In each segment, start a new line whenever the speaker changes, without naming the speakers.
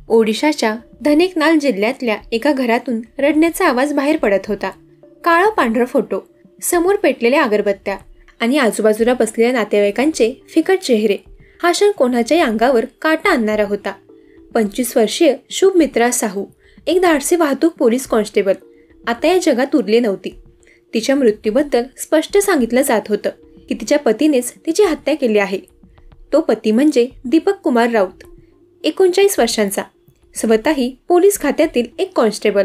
ओडिशाच्या धनेकनाल जिल्ह्यातल्या एका घरातून रडण्याचा आवाज बाहेर पडत होता. काळा पांढरा फोटो, समोर पेटलेल्या अगरबत्त्या आणि आजूबाजूला बसलेल्या नातेवाईकांचे फिकट चेहरे. हा क्षण कोणाच्याही अंगावर काटा आणणारा होता. 25 वर्षीय शुभमित्रा साहू, एक धाडसी वाहतूक पोलीस कॉन्स्टेबल, आता या जगात उरली नव्हती. तिच्या मृत्यूबद्दल स्पष्ट सांगितलं जात होतं की तिच्या पतीनेच तिची हत्या केली आहे. तो पती म्हणजे दीपक कुमार राऊत, 39 वर्षांचा, स्वतःही पोलीस खात्यातील एक कॉन्स्टेबल.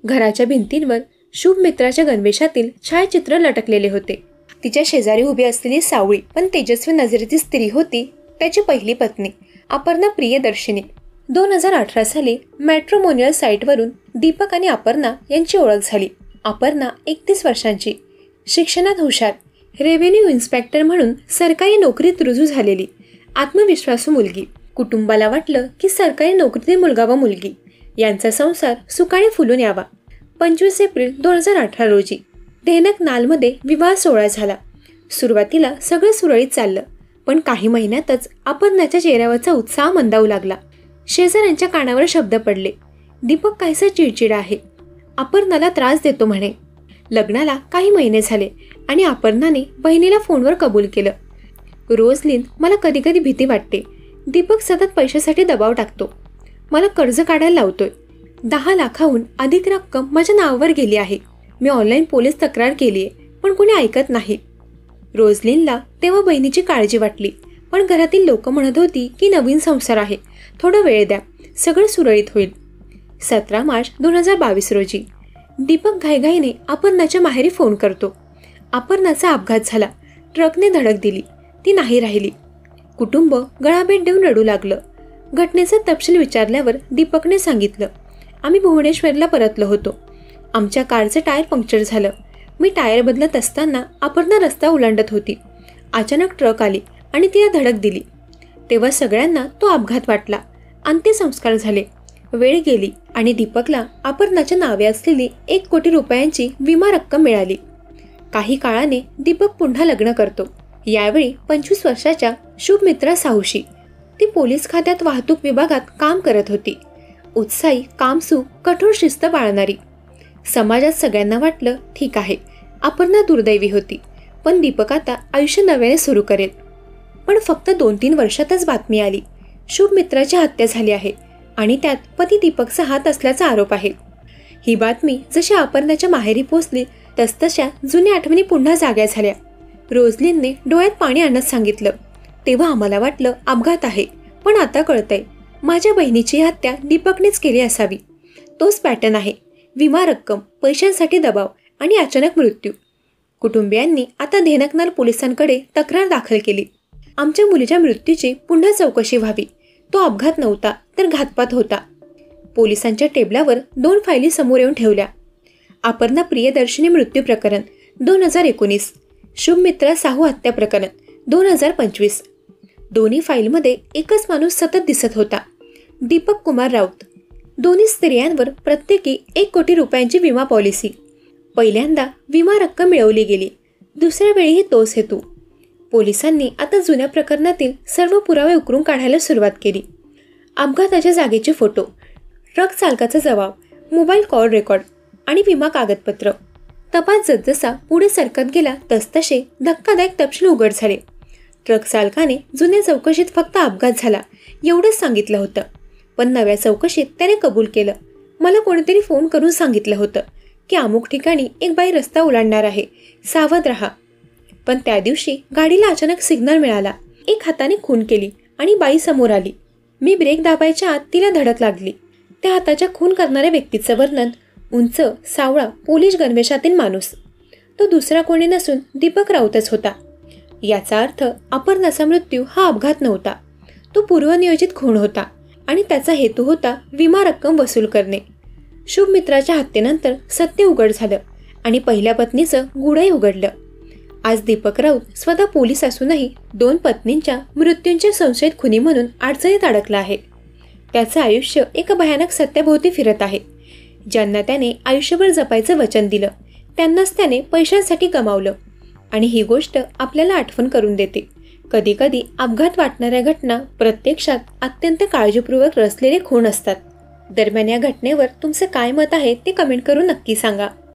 घराच्या भिंतींवर शुभमित्राच्या गणवेशातील छायाचित्र लटकलेले होते. तिच्या शेजारी उभी असलेली सावळी पण तेजस्वी नजरेची स्त्री होती त्याची पहिली पत्नी अपर्णा प्रियदर्शिनी. 2018 साली मॅट्रिमोनियल साईटवरून दीपक आणि अपर्णा यांची ओळख झाली. अपर्णा 31 वर्षांची, शिक्षणात हुशार, रेव्हेन्यू इन्स्पेक्टर म्हणून सरकारी नोकरीत रुजू झालेली, आत्मविश्वासू मुलगी. कुटुंबाला वाटलं की सरकारी नोकरीतील मुलगा व मुलगी यांचा संसार सुखाने फुलून यावा. 25 एप्रिल 2018 रोजी धेनकनालमध्ये विवाह सोहळा झाला. सुरुवातीला सगळं सुरळीत चाललं, पण काही महिन्यातच अपर्णाच्या चेहऱ्यावरचा उत्साह मंदावू लागला. शेजाऱ्यांच्या कानावर शब्द पडले, दीपक काहीसा चिडचिडा आहे, अपर्णाला त्रास देतो म्हणे. लग्नाला काही महिने झाले आणि अपर्णाने बहिणीला फोनवर कबूल केलं. रोजलिन, मला कधी कधी भीती वाटते. दीपक सतत पैशासाठी दबाव टाकतो, मला कर्ज काढायला लावतोय. 10 लाखाहून अधिक रक्कम माझ्या नावावर गेली आहे. मी ऑनलाईन पोलीस तक्रार केली आहे, पण कोणी ऐकत नाही. रोजलिनला तेव्हा बहिणीची काळजी वाटली, पण घरातील लोक म्हणत होती की नवीन संसार आहे, थोडा वेळ द्या, सगळं सुरळीत होईल. 17 मार्च 2022 रोजी दीपक घाईघाईने अपर्णाच्या माहेरी फोन करतो. अपर्णाचा अपघात झाला, ट्रकने धडक दिली, ती नाही राहिली. कुटुंब गळाभेट देऊन रडू लागलं. घटनेचा तपशील विचारल्यावर दीपकने सांगितलं, आम्ही भुवनेश्वरला परतलो होतो. आमच्या कारचं टायर पंक्चर झालं. मी टायर बदलत असताना अपर्णा रस्ता ओलांडत होती. अचानक ट्रक आली आणि तिला धडक दिली. तेव्हा सगळ्यांना तो अपघात वाटला. अंत्यसंस्कार झाले. वेळ गेली आणि दीपकला अपर्णाच्या नावे असलेली 1 कोटी रुपयांची विमा रक्कम मिळाली. काही काळाने दीपक पुन्हा लग्न करतो. यावेळी 25 वर्षाच्या शुभमित्रा साहूशी. ती पोलीस खात्यात वाहतूक विभागात काम करत होती. उत्साही, कामसू, कठोर शिस्त बाळगणारी. समाजात सगळ्यांना वाटलं ठीक आहे, अपर्णा दुर्दैवी होती, पण दीपक आता आयुष्य नव्याने सुरू करेल. पण फक्त 2-3 वर्षातच बातमी आली, शुभमित्राची हत्या झाली आहे आणि त्यात पती दीपकचा हात असल्याचा आरोप आहे. ही बातमी जशी अपर्णाच्या माहेरी पोचली तसतशा जुन्या आठवणी पुन्हा जाग्या झाल्या. रोजलिनने डोळ्यात पाणी आणत सांगितलं, तेव्हा आम्हाला वाटलं अपघात आहे, पण आता कळतंय माझ्या बहिणीची हत्या दीपकनेच केली असावी. तोच पॅटर्न आहे, विमा रक्कम, पैशांसाठी दबाव आणि अचानक मृत्यू. कुटुंबियांनी आता धेनकनाल पोलिसांकडे तक्रार दाखल केली. आमच्या मुलीच्या मृत्यूची पुन्हा चौकशी व्हावी. तो अपघात नव्हता तर घातपात होता. पोलिसांच्या टेबलावर 2 फायली समोर येऊन ठेवल्या. अपर्णा प्रियदर्शिनी मृत्यू प्रकरण 2019, शुभमित्रा साहू हत्या प्रकरण 2025. दोन्ही फाईलमध्ये एकच माणूस सतत दिसत होता, दीपक कुमार राऊत. दोन्ही स्त्रियांवर प्रत्येकी 1 कोटी रुपयांची विमा पॉलिसी. पहिल्यांदा विमा रक्कम मिळवली गेली, दुसऱ्या वेळीही तोच हेतू. पोलिसांनी आता जुन्या प्रकरणातील सर्व पुरावे उकरून काढायला सुरुवात केली. अपघाताच्या जागेचे फोटो, ट्रक चालकाचा जबाब, मोबाईल कॉल रेकॉर्ड आणि विमा कागदपत्र. तपास जसजसा पुढे सरकत गेला तसतसे धक्कादायक तपशील उघड झाले. ट्रक चालकाने जुन्या चौकशीत फक्त अपघात झाला एवढंच सांगितलं होतं, पण नव्या चौकशीत त्याने कबूल केलं, मला कोणीतरी फोन करून सांगितलं होतं की अमुक ठिकाणी एक बाई रस्ता ओलांडणार आहे, सावध राहा. पण त्या दिवशी गाडीला अचानक सिग्नल मिळाला, एक हाताने खून केली आणि बाई समोर आली. मी ब्रेक दाबायच्या आत तिला धडक लागली. त्या हाताच्या खून करणाऱ्या व्यक्तीचं वर्णन, उंच, सावळा, पोलीस गणवेशातील माणूस. तो दुसरा कोणी नसून दीपक राऊतच होता. याचा अर्थ अपर्णाचा मृत्यू हा अपघात नव्हता, तो पूर्वनियोजित खून होता आणि त्याचा हेतू होता विमा रक्कम वसूल करणे. शुभमित्राच्या हत्येनंतर सत्य उघड झालं आणि पहिल्या पत्नीचं गुढही उघडलं. आज दीपक राऊत स्वतः पोलीस असूनही 2 पत्नींच्या मृत्यूंच्या संशयित खुनी म्हणून अडचणीत अडकला आहे. त्याचं आयुष्य एका भयानक सत्याभोवती फिरत आहे. ज्यांना त्याने आयुष्यभर जपायचं वचन दिलं त्यांनाच त्याने पैशांसाठी गमावलं. आणि ही गोष्ट आपल्याला आठवण करून देते कधीकधी अपघात वाटणाऱ्या घटना प्रत्यक्षात अत्यंत काळजीपूर्वक रचलेले खून असतात. दरम्यान या घटनेवर तुमचं काय मत आहे ते कमेंट करून नक्की सांगा.